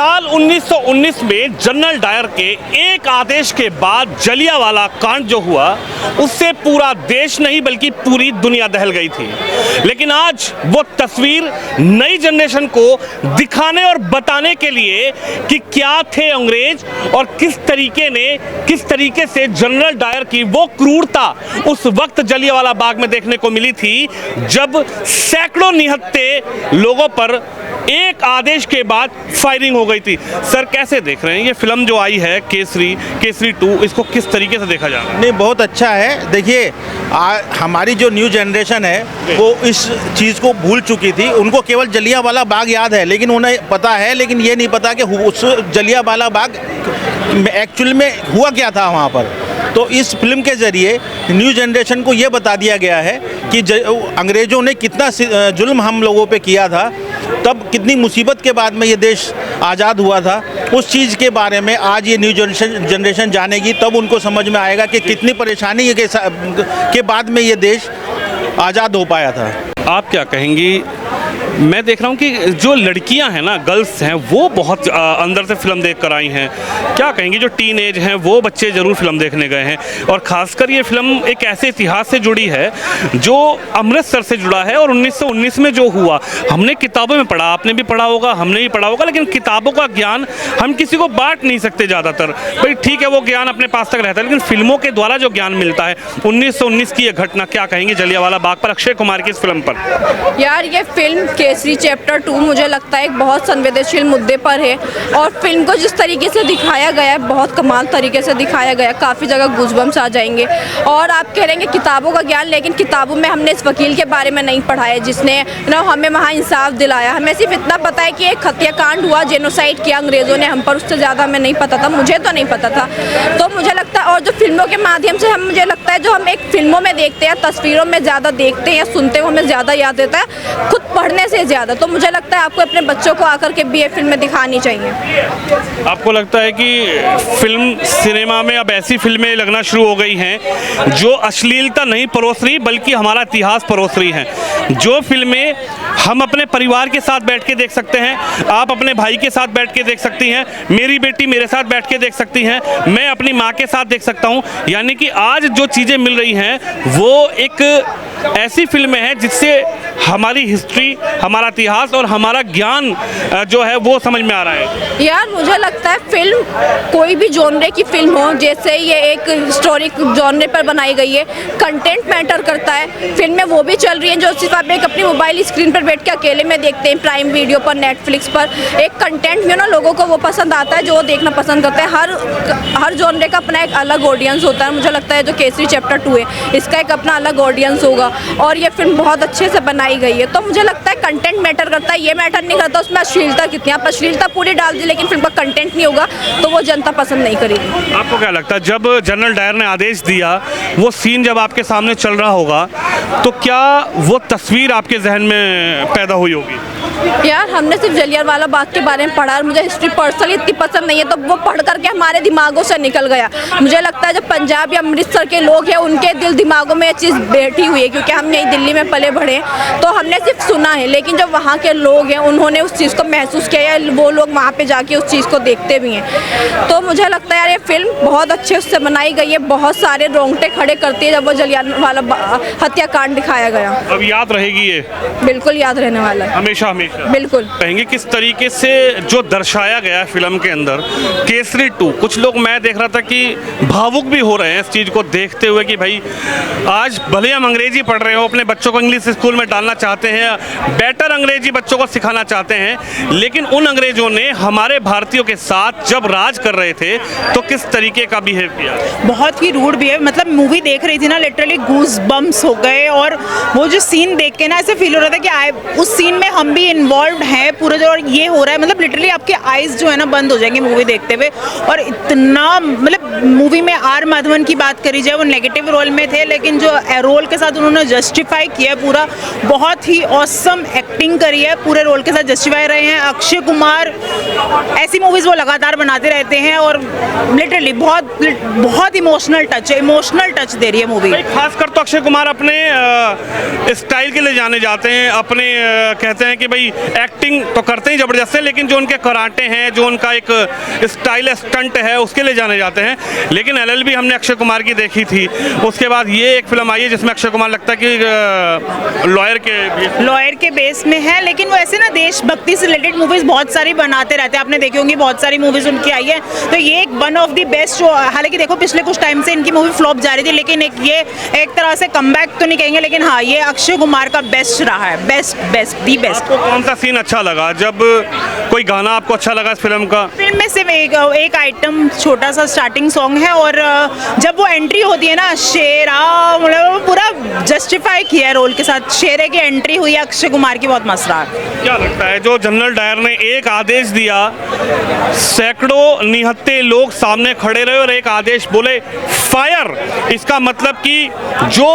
साल 1919 में general Dyer के एक आदेश के बाद जलियांवाला कांड जो हुआ उससे पूरा देश नहीं बल्कि पूरी दुनिया दहल गई थी। लेकिन आज वो तस्वीर नई जनरेशन को दिखाने और बताने के लिए कि क्या थे अंग्रेज और किस तरीके से जनरल डायर की वो क्रूरता उस वक्त जलियांवाला बाग में देखने को मिली थी जब सैकड़ों निहत्थे लोगों पर एक आदेश के बाद फायरिंग हो गई थी। सर कैसे देख रहे हैं ये फिल्म जो आई है केसरी 2, इसको किस तरीके से देखा जा रहा है? नहीं, बहुत अच्छा है। देखिए हमारी जो न्यू जनरेशन है वो इस चीज़ को भूल चुकी थी। उनको केवल जलियांवाला बाग याद है, लेकिन उन्हें पता है, लेकिन ये नहीं पता कि उस जलियांवाला बाग एक्चुअल में हुआ क्या था वहाँ पर। तो इस फिल्म के ज़रिए न्यू जनरेशन को ये बता दिया गया है कि अंग्रेज़ों ने कितना जुल्म हम लोगों पे किया था, तब कितनी मुसीबत के बाद में ये देश आज़ाद हुआ था। उस चीज़ के बारे में आज ये न्यू जनरेशन जानेगी, तब उनको समझ में आएगा कि कितनी परेशानी के बाद में ये देश आज़ाद हो पाया था। आप क्या कहेंगी? मैं देख रहा हूँ कि जो लड़कियां हैं ना, गर्ल्स हैं, वो बहुत अंदर से फिल्म देख कर आई हैं। क्या कहेंगी जो टीन एज हैं वो बच्चे ज़रूर फिल्म देखने गए हैं, और ख़ासकर ये फिल्म एक ऐसे इतिहास से जुड़ी है जो अमृतसर से जुड़ा है। और 1919 में जो हुआ हमने किताबों में पढ़ा, आपने भी पढ़ा होगा, हमने भी पढ़ा होगा, लेकिन किताबों का ज्ञान हम किसी को बांट नहीं सकते ज़्यादातर। भाई ठीक है, वो ज्ञान अपने पास तक रहता है, लेकिन फिल्मों के द्वारा जो ज्ञान मिलता है 1919 की ये घटना, क्या कहेंगी जलियांवाला बाग पर, अक्षय कुमार की इस फिल्म पर? यार ये फिल्म केसरी चैप्टर 2 मुझे लगता है एक बहुत संवेदनशील मुद्दे पर है, और फिल्म को जिस तरीके से दिखाया गया है बहुत कमाल तरीके से दिखाया गया है। काफ़ी जगह गूज़बम्स आ जाएंगे। और आप कह रहे हैं किताबों का ज्ञान, लेकिन किताबों में हमने इस वकील के बारे में नहीं पढ़ा है जिसने हमें वहाँ इंसाफ दिलाया। हमें सिर्फ इतना पता है कि एक हत्याकांड हुआ, जेनोसाइड किया अंग्रेज़ों ने हम पर, उससे ज़्यादा हमें नहीं पता था, मुझे तो नहीं पता था। तो मुझे लगता है, और जो फिल्मों के माध्यम से मुझे लगता है जो हम एक फिल्मों में देखते हैं, तस्वीरों में ज़्यादा देखते हैं या सुनते हैं, हमें ज़्यादा याद देता है खुद पढ़ने से ज़्यादा। तो मुझे लगता है आपको अपने बच्चों को आकर के भी ये फिल्में दिखानी चाहिए। आपको लगता है कि फिल्म सिनेमा में अब ऐसी फिल्में लगना शुरू हो गई हैं जो अश्लीलता नहीं परोस रही बल्कि हमारा इतिहास परोस रही हैं, जो फिल्में हम अपने परिवार के साथ बैठ के देख सकते हैं, आप अपने भाई के साथ बैठ के देख सकती हैं, मेरी बेटी मेरे साथ बैठ के देख सकती हैं, मैं अपनी माँ के साथ देख सकता हूँ। यानी कि आज जो चीज़ें मिल रही हैं वो एक ऐसी फिल्में हैं जिससे हमारी हिस्ट्री, हमारा इतिहास और हमारा ज्ञान जो है वो समझ में आ रहा है। यार मुझे लगता है फिल्म कोई भी जॉनरे की फिल्म हो, जैसे ये एक हिस्टोरिक जॉनरे पर बनाई गई है, कंटेंट मैटर करता है। फिल्में वो भी चल रही हैं जो सिर्फ आप एक अपनी मोबाइल स्क्रीन पर बैठ के अकेले में देखते हैं, प्राइम वीडियो पर, नेटफ्लिक्स पर। एक कंटेंट में ना लोगों को वो पसंद आता है जो वो देखना पसंद करते हैं। हर जॉनरे का अपना एक अलग ऑडियंस होता है। मुझे लगता है जो केसरी चैप्टर 2 है इसका एक अपना अलग ऑडियंस होगा, और ये फिल्म बहुत अच्छे से बनाई गई है। तो मुझे लगता है कंटेंट मैटर करता है, ये मैटर नहीं करता उसमें अश्लीलता कितनी। आप अश्लीलता पूरी डाल दी लेकिन फिल्म का कंटेंट नहीं होगा तो वो जनता पसंद नहीं करेगी। आपको क्या लगता है जब जनरल डायर ने आदेश दिया, वो सीन जब आपके सामने चल रहा होगा तो क्या वो तस्वीर आपके जहन में पैदा हुई होगी? यार हमने सिर्फ जलियांवाला बाग के बारे में पढ़ा, और मुझे हिस्ट्री पर्सनली इतनी पसंद नहीं है, तो वो पढ़ करके हमारे दिमागों से निकल गया। मुझे लगता है जो पंजाब या अमृतसर के लोग हैं उनके दिल दिमागों में ये चीज़ बैठी हुई है, क्योंकि हम यही दिल्ली में पले बढ़े तो हमने सिर्फ सुना है, लेकिन जो वहाँ के लोग हैं उन्होंने उस चीज़ को महसूस किया है, वो लोग वहाँ पर जाके उस चीज़ को देखते भी हैं। तो मुझे लगता है यार ये फिल्म बहुत अच्छे उससे बनाई गई है, बहुत सारे रोंगटे खड़े करती है जब वो जलियांवाला हत्याकांड दिखाया गया। अब याद रहेगी ये? बिल्कुल याद रहने वाला है, हमेशा। बिल्कुल। कहेंगे किस तरीके से जो दर्शाया गया फिल्म के अंदर केसरी 2, कुछ लोग, मैं देख रहा था कि भावुक भी हो रहे हैं इस चीज़ को देखते हुए कि भाई आज भले हम अंग्रेजी पढ़ रहे हो, अपने बच्चों को इंग्लिश स्कूल में डालना चाहते हैं, बेटर अंग्रेजी बच्चों को सिखाना चाहते हैं, लेकिन उन अंग्रेजों ने हमारे भारतीयों के साथ जब राज कर रहे थे तो किस तरीके का बिहेव किया? बहुत ही रूड बिहेव। मतलब मूवी देख रही थी ना, लिटरली गूज बम्स हो गए, और वो जो सीन देख के ना ऐसे फील हो रहा था कि उस सीन में हम भी इन्वॉल्व है पूरे जो, और ये हो रहा है, मतलब लिटरली आपके आईज जो है ना बंद हो जाएंगे मूवी देखते हुए। और इतना मतलब मूवी में आर माधवन की बात करी जाए, वो नेगेटिव रोल में थे, लेकिन जो रोल के साथ उन्होंने जस्टिफाई किया पूरा, बहुत ही ऑसम एक्टिंग करी है, पूरे रोल के साथ जस्टिफाई रहे हैं। अक्षय कुमार ऐसी मूवीज़ वो लगातार बनाते रहते हैं और लिटरली बहुत बहुत इमोशनल टच दे रही है मूवी। खासकर तो अक्षय कुमार अपने स्टाइल के लिए जाने जाते हैं, अपने कहते हैं कि भाई एक्टिंग तो करते ही ज़बरदस्त है, लेकिन जो उनके कराटे हैं, जो उनका एक स्टाइल स्टंट है, उसके लिए जाने जाते हैं। लेकिन LLB हमने अक्षय कुमार की देखी थी, उसके बाद ये एक फिल्म आई है जिसमें अक्षय कुमार लगता है कि लॉयर के बेस में है, लेकिन वो ऐसे ना देशभक्ति से रिलेटेड मूवीज बहुत सारी बनाते रहते हैं। आपने देखी होंगी बहुत सारी मूवीज उनकी आई है, तो ये एक वन ऑफ द बेस्ट जो, हालांकि देखो पिछले कुछ टाइम से इनकी मूवी फ्लॉप जा रही थी, लेकिन ये एक तरह से कमबैक तो नहीं कहेंगे, लेकिन हाँ ये अक्षय कुमार का बेस्ट रहा है, बेस्ट दी बेस्ट। आपको कौन सा सीन अच्छा लगा, जब कोई गाना आपको अच्छा लगा इस फिल्म का? फिल्म में सिर्फ एक आइटम छोटा सा स्टार्टिंग सॉन्ग है, और जब वो एंट्री होती है ना शेरा, मतलब पूरा जस्टिफाई किया है रोल के साथ, शेरे की एंट्री हुई है अक्षय कुमार की, बहुत मस्त रहा। क्या लगता है जो जनरल डायर ने एक आदेश दिया, सैकड़ों निहत्थे लोग सामने खड़े रहे और एक आदेश बोले फायर, इसका मतलब कि जो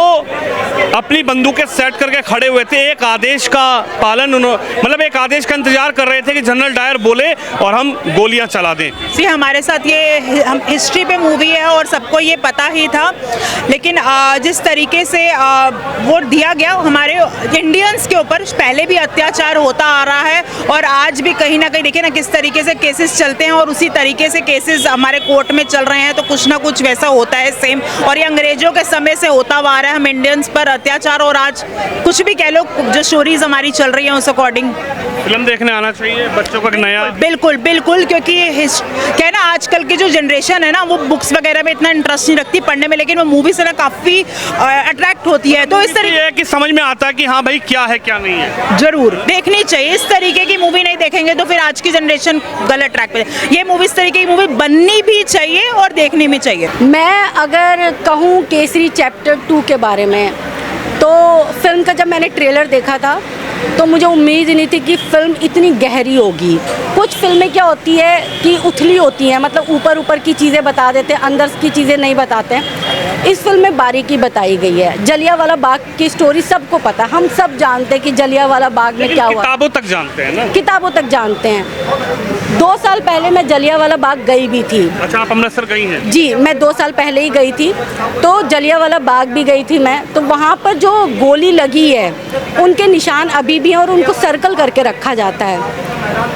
अपनी बंदूकें सेट करके खड़े हुए थे, एक आदेश का पालन मतलब एक आदेश का इंतजार कर रहे थे कि जनरल डायर बोले और हम गोलियां चला दें। हमारे साथ ये हम हिस्ट्री पे मूवी है और सबको ये पता ही था, लेकिन जिस तरीके से वो दिया गया हमारे इंडियंस के ऊपर पहले भी अत्याचार होता आ रहा है, और आज भी कहीं ना कहीं देखिए ना किस तरीके से केसेस चलते हैं, और उसी तरीके से केसेस हमारे कोर्ट में चल रहे हैं, तो कुछ ना कुछ वैसा होता है सेम, और ये अंग्रेजों के समय से होता आ रहा है हम इंडियंस पर अत्याचार, और आज कुछ भी कह लो जो स्टोरीज हमारी चल रही हैं उस अकॉर्डिंग फिल्म देखने आना चाहिए बच्चों को, नया बिल्कुल बिल्कुल, क्योंकि क्या है ना आजकल की जो जनरेशन है ना वो बुक्स वगैरह में इतना इंटरेस्ट नहीं रखती पढ़ने में, लेकिन वो मूवी से ना काफ़ी अट्रैक्ट होती है, तो इस तरीके है कि समझ में आता है कि हाँ भाई क्या है क्या नहीं है, जरूर देखनी चाहिए। इस तरीके की मूवी नहीं देखेंगे तो फिर आज की जनरेशन गलत ट्रैक पे, ये मूवी इस तरीके की मूवी बननी भी चाहिए और देखनी भी चाहिए। मैं अगर कहूँ केसरी चैप्टर 2 के बारे में, तो फिल्म का जब मैंने ट्रेलर देखा था तो मुझे उम्मीद नहीं थी कि फिल्म इतनी गहरी होगी। कुछ फिल्में क्या होती है कि उथली होती हैं, मतलब ऊपर ऊपर की चीज़ें बता देते हैं, अंदर की चीज़ें नहीं बताते हैं। इस फिल्म में बारीकी बताई गई है। जलियांवाला बाग की स्टोरी सबको पता, हम सब जानते हैं कि जलियांवाला बाग में क्या हुआ, किताबों तक जानते हैं ना, किताबों तक जानते हैं। 2 साल पहले मैं जलियांवाला बाग गई भी थी। अच्छा, आप अमृतसर गई हैं? जी, मैं 2 साल पहले ही गई थी, तो जलियांवाला बाग भी गई थी मैं, तो वहाँ पर जो गोली लगी है उनके निशान अभी भी हैं और उनको सर्कल करके रखा जाता है।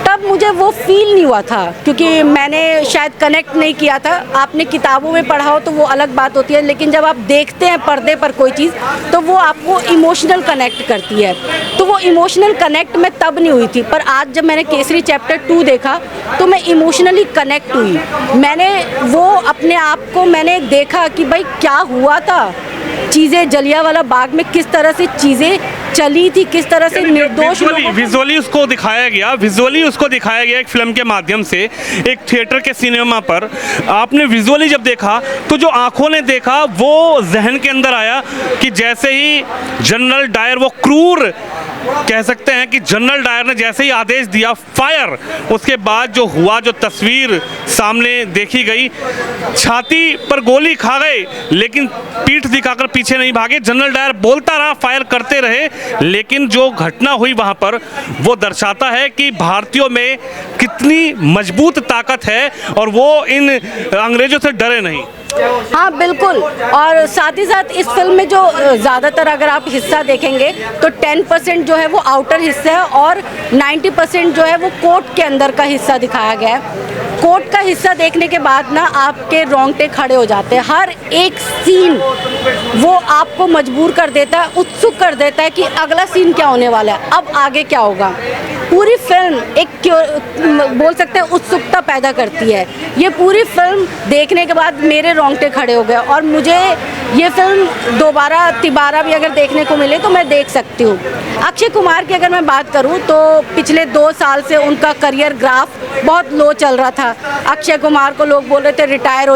तब मुझे वो फील नहीं हुआ था, क्योंकि मैंने शायद कनेक्ट नहीं किया था। आपने किताबों में पढ़ा हो तो वो अलग बात होती है, लेकिन जब आप देखते हैं पर्दे पर कोई चीज़ तो वो आपको इमोशनल कनेक्ट करती है। तो वो इमोशनल कनेक्ट में तब नहीं हुई थी, पर आज जब मैंने केसरी चैप्टर 2 देखा तो मैं इमोशनली कनेक्ट हुई। मैंने वो अपने आप को मैंने देखा कि भाई क्या हुआ था, चीज़ें जलियांवाला बाग में किस तरह से चीज़ें चली थी, किस तरह से निर्दोष विजुअली उसको दिखाया गया एक फिल्म के माध्यम से, एक थिएटर के सिनेमा पर आपने विजुअली जब देखा तो जो आंखों ने देखा वो जहन के अंदर आया कि जैसे ही जनरल डायर, वो क्रूर कह सकते हैं कि जनरल डायर ने जैसे ही आदेश दिया फायर, उसके बाद जो हुआ, जो तस्वीर सामने देखी गई, छाती पर गोली खा गए लेकिन पीठ दिखाकर पीछे नहीं भागे। जनरल डायर बोलता रहा, फायर करते रहे, लेकिन जो घटना हुई वहां पर वो दर्शाता है कि भारतीयों में कितनी मजबूत ताकत है और वो इन अंग्रेजों से डरे नहीं। हाँ बिल्कुल, और साथ ही साथ इस फिल्म में जो ज़्यादातर अगर आप हिस्सा देखेंगे तो 10% जो है वो आउटर हिस्सा है और 90% जो है वो कोर्ट के अंदर का हिस्सा दिखाया गया है। कोर्ट का हिस्सा देखने के बाद ना आपके रोंगटे खड़े हो जाते हैं। हर एक सीन वो आपको मजबूर कर देता है, उत्सुक कर देता है कि अगला सीन क्या होने वाला है, अब आगे क्या होगा। पूरी फिल्म एक बोल सकते हैं उत्सुकता पैदा करती है। ये पूरी फिल्म देखने के बाद मेरे रोंगटे खड़े हो गए और मुझे ये फिल्म दोबारा तिबारा भी अगर देखने को मिले तो मैं देख सकती हूँ। अक्षय कुमार की अगर मैं बात करूँ तो पिछले 2 साल से उनका करियर ग्राफ बहुत लो चल रहा था। अक्षय कुमार को लोग बोल रहे थे रिटायर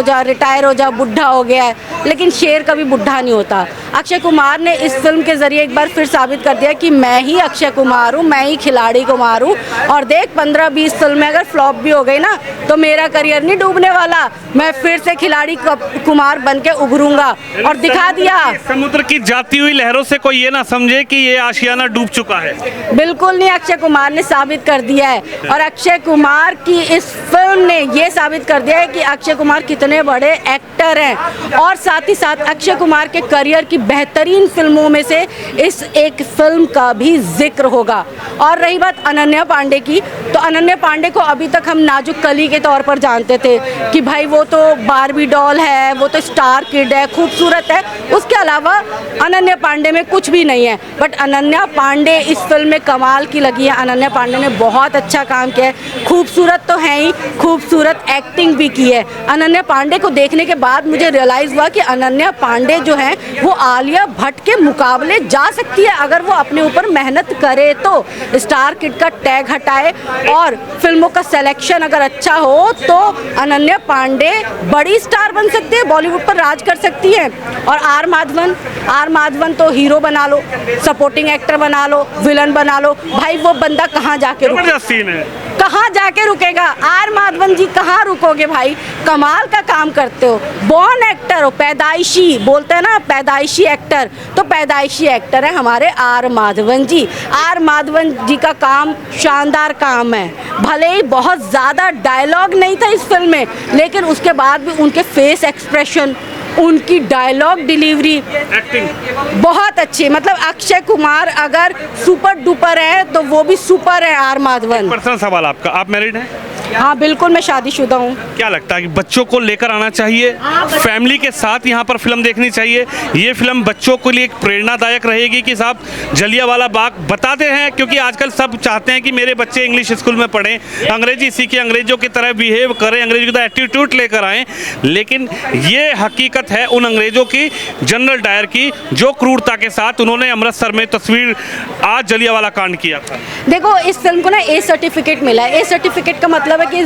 हो जा, बुढ़ा हो गया है। लेकिन शेर कभी बुढ़ा नहीं होता। अक्षय कुमार ने इस फिल्म के ज़रिए एक बार फिर साबित कर दिया कि मैं ही अक्षय कुमार हूँ, मैं ही खिलाड़ी कुमार हूँ। और देख 15-20 फिल्में अगर फ्लॉप भी हो गई ना तो मेरा करियर नहीं डूबने वाला, मैं फिर से खिलाड़ी कुमार बन के उभरूंगा। और दिखा दिया। समुद्र की जाती हुई लहरों से कोई ये ना समझे कि ये आशियाना डूब चुका है। बिल्कुल नहीं, अक्षय कुमार ने साबित कर दिया है। और अक्षय कुमार की इस फिल्म ने ये साबित कर दिया है कि अक्षय कुमार कितने बड़े एक्टर हैं। और साथ ही साथ अक्षय कुमार के करियर की बेहतरीन फिल्मों में से इस एक फिल्म का भी जिक्र होगा। और रही बात अनन्या पांडे की, तो अनन्या पांडे को अभी तक हम नाजुक कली के तौर पर जानते थे कि भाई वो तो बारबी डॉल है, वो तो स्टार किड है, खूबसूरत है, उसके अलावा अनन्या पांडे में कुछ भी नहीं है। बट अनन्या पांडे इस फिल्म में कमाल की लगी है। अनन्या पांडे ने बहुत अच्छा काम किया है, खूबसूरत तो है ही, खूबसूरत एक्टिंग भी की है। अनन्या पांडे को देखने के बाद मुझे रियलाइज़ हुआ कि अनन्या पांडे जो है वो आलिया भट्ट के मुकाबले जा सकती है अगर वो अपने ऊपर मेहनत करे तो। स्टार किड का टैग हटाए और फिल्मों का सिलेक्शन अगर अच्छा हो तो अनन्या पांडे बड़ी स्टार बन सकती है, बॉलीवुड पर राज कर सकती है। और आर माधवन तो हीरो बना लो, सपोर्टिंग एक्टर बना लो, विलन बना लो, भाई वो बंदा कहाँ जाके कहाँ जाके रुकेगा? आर माधवन जी कहाँ रुकोगे भाई? कमाल का काम करते हो, बॉर्न एक्टर हो, पैदाइशी बोलते हैं ना, पैदाइशी एक्टर, तो पैदाइशी एक्टर है हमारे आर माधवन जी। आर माधवन जी का काम शानदार काम है। भले ही बहुत ज़्यादा डायलॉग नहीं था इस फिल्म में, लेकिन उसके बाद भी उनके फेस एक्सप्रेशन, उनकी डायलॉग डिलीवरी, एक्टिंग बहुत अच्छी। मतलब अक्षय कुमार अगर सुपर डुपर है तो वो भी सुपर है आर माधवन। पर्सनल सवाल आपका, आप मैरिड हैं? हाँ बिल्कुल, मैं शादीशुदा हूँ। क्या लगता है कि बच्चों को लेकर आना चाहिए, फैमिली के साथ यहाँ पर फिल्म देखनी चाहिए? ये फिल्म बच्चों के लिए एक प्रेरणादायक रहेगी कि साहब जलियांवाला बाग बताते हैं, क्योंकि आजकल सब चाहते हैं कि मेरे बच्चे इंग्लिश स्कूल में पढ़ें, अंग्रेजी सीखें, अंग्रेजों की तरह बिहेव करें, अंग्रेजी की तरह एटीट्यूड लेकर आएँ, लेकिन ये हकीकत है उन अंग्रेजों की, जनरल डायर की, जो क्रूरता के साथ उन्होंने अमृतसर में तस्वीर आज जलियांवाला कांड किया था। देखो इस फिल्म को ना ए सर्टिफिकेट मिला है। ए सर्टिफिकेट का मतलब है कि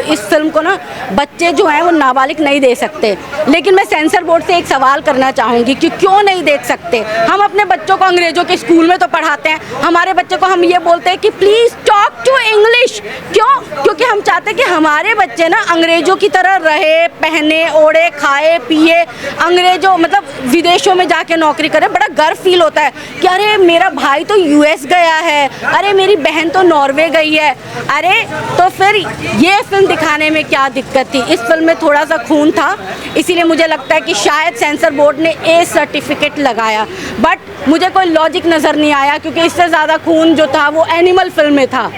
इस फिल्म को ना बच्चे जो हैं वो नाबालिग नहीं दे सकते। लेकिन मैं सेंसर बोर्ड से एक सवाल करना चाहूँगी कि क्यों नहीं देख सकते? हम अपने बच्चों को अंग्रेजों के स्कूल में तो पढ़ाते हैं, हमारे बच्चों को हम ये बोलते हैं कि प्लीज़ टॉक टू इंग्लिश। क्यों? क्योंकि हम चाहते हैं कि हमारे बच्चे ना अंग्रेजों की तरह रहे, पहने ओढ़े, खाए पिए, अंग्रेजों मतलब विदेशों में जाके नौकरी करें। बड़ा गर्व फील होता है कि अरे मेरा भाई तो यूएस गया है, अरे मेरी बहन तो नॉर्वे गई है। अरे तो फिर ये फिल्म दिखाने में क्या दिक्कत थी? इस फिल्म में थोड़ा सा खून था, इसीलिए मुझे लगता है कि शायद सेंसर बोर्ड ने ए सर्टिफिकेट लगाया। बट मुझे कोई लॉजिक नज़र नहीं आया, क्योंकि इससे ज़्यादा खून जो था वो एनिमल फिल्म में था।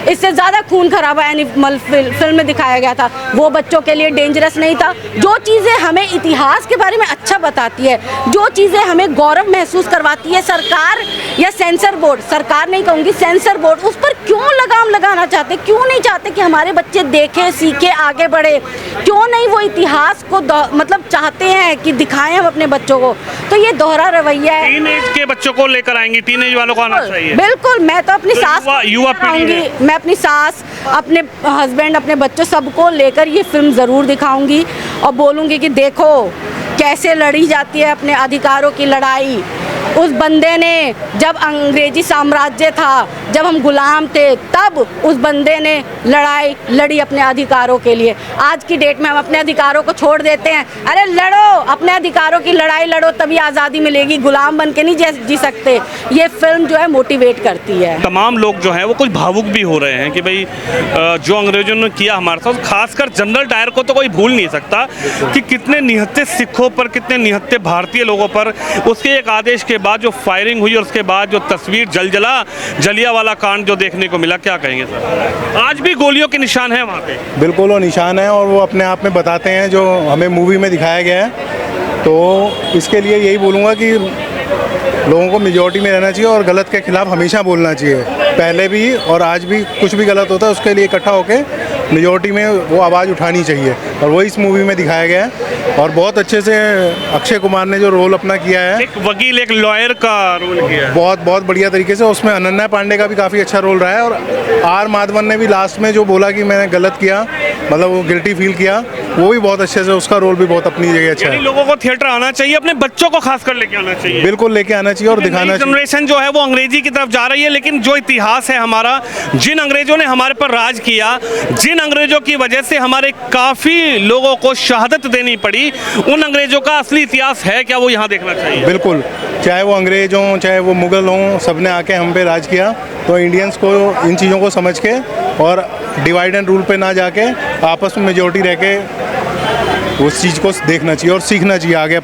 इससे ज़्यादा खून खराबा एनिमल फिल्म में दिखाया गया था, वो बच्चों के लिए डेंजरस नहीं था। जो चीज़ें हमें इतिहास के बारे में अच्छा बताती है, जो चीज़ें हमें गौरव महसूस करवाती है, सरकार या सेंसर बोर्ड, सरकार नहीं कहूँगी, सेंसर बोर्ड उस पर क्यों लगाम लगाना चाहते? क्यों नहीं चाहते कि हमारे बच्चे देखें, सीखें, आगे बढ़े? क्यों नहीं वो इतिहास को मतलब चाहते हैं कि दिखाएं हम अपने बच्चों को? तो ये दोहरा रवैया है। टीनेज के बच्चों को लेकर आएंगे, टीनेज वालों को आना चाहिए। बिल्कुल, मैं तो अपनी सास युवा पीढ़ी, मैं अपनी सास, अपने हस्बैंड, अपने बच्चों सबको लेकर ये फिल्म ज़रूर दिखाऊंगी और बोलूँगी कि देखो कैसे लड़ी जाती है अपने अधिकारों की लड़ाई। उस बंदे ने, जब अंग्रेजी साम्राज्य था, जब हम गुलाम थे, तब उस बंदे ने लड़ाई लड़ी अपने अधिकारों के लिए। आज की डेट में हम अपने अधिकारों को छोड़ देते हैं। अरे लड़ो, अपने अधिकारों की लड़ाई लड़ो, तभी आज़ादी मिलेगी। गुलाम बन के नहीं जी सकते। ये फिल्म जो है मोटिवेट करती है। तमाम लोग जो हैं वो कुछ भावुक भी हो रहे हैं कि भाई जो अंग्रेजों ने किया हमारे साथ, खासकर जनरल डायर को तो कोई भूल नहीं सकता कि कितने निहत्थे सिखों पर, कितने निहत्थे भारतीय लोगों पर उसके एक आदेश के बाद जो फायरिंग हुई और उसके बाद जो तस्वीर जलियांवाला कांड जो देखने को मिला, क्या कहेंगे सर? आज भी गोलियों के निशान हैं वहाँ पे। बिल्कुल वो निशान है और वो अपने आप में बताते हैं जो हमें मूवी में दिखाया गया है। तो इसके लिए यही बोलूँगा कि लोगों को मेजॉरिटी में रहना चाहिए और गलत के खिलाफ हमेशा बोलना चाहिए। पहले भी और आज भी कुछ भी गलत होता है उसके लिए इकट्ठा होकर मेजॉरिटी में वो आवाज़ उठानी चाहिए, और वो इस मूवी में दिखाया गया है। और बहुत अच्छे से अक्षय कुमार ने जो रोल अपना किया है, एक वकील, एक लॉयर का रोल किया है, बहुत बढ़िया तरीके से। उसमें अनन्या पांडे का भी काफ़ी अच्छा रोल रहा है, और आर माधवन ने भी लास्ट में जो बोला कि मैंने गलत किया, मतलब वो गिल्टी फील किया, वो भी बहुत अच्छे से, उसका रोल भी बहुत अपनी जगह अच्छा यानी है। लोगों को थिएटर आना चाहिए, अपने बच्चों को खासकर लेके आना चाहिए। बिल्कुल लेके आना चाहिए और दिखाना चाहिए। जनरेशन जो है वो अंग्रेजी की तरफ जा रही है, लेकिन जो इतिहास है हमारा, जिन अंग्रेजों ने हमारे पर राज किया, जिन अंग्रेजों की वजह से हमारे काफ़ी लोगों को शहादत देनी पड़ी, उन अंग्रेजों का असली इतिहास है क्या, वो यहाँ देखना चाहिए। बिल्कुल, चाहे वो अंग्रेज हों चाहे वो मुग़ल हों, सब ने आके हम पे राज किया। तो इंडियंस को इन चीज़ों को समझ के और डिवाइड एंड रूल पे ना जाके आपस में मेजॉरिटी रह के उस चीज़ को देखना चाहिए और सीखना चाहिए आगे।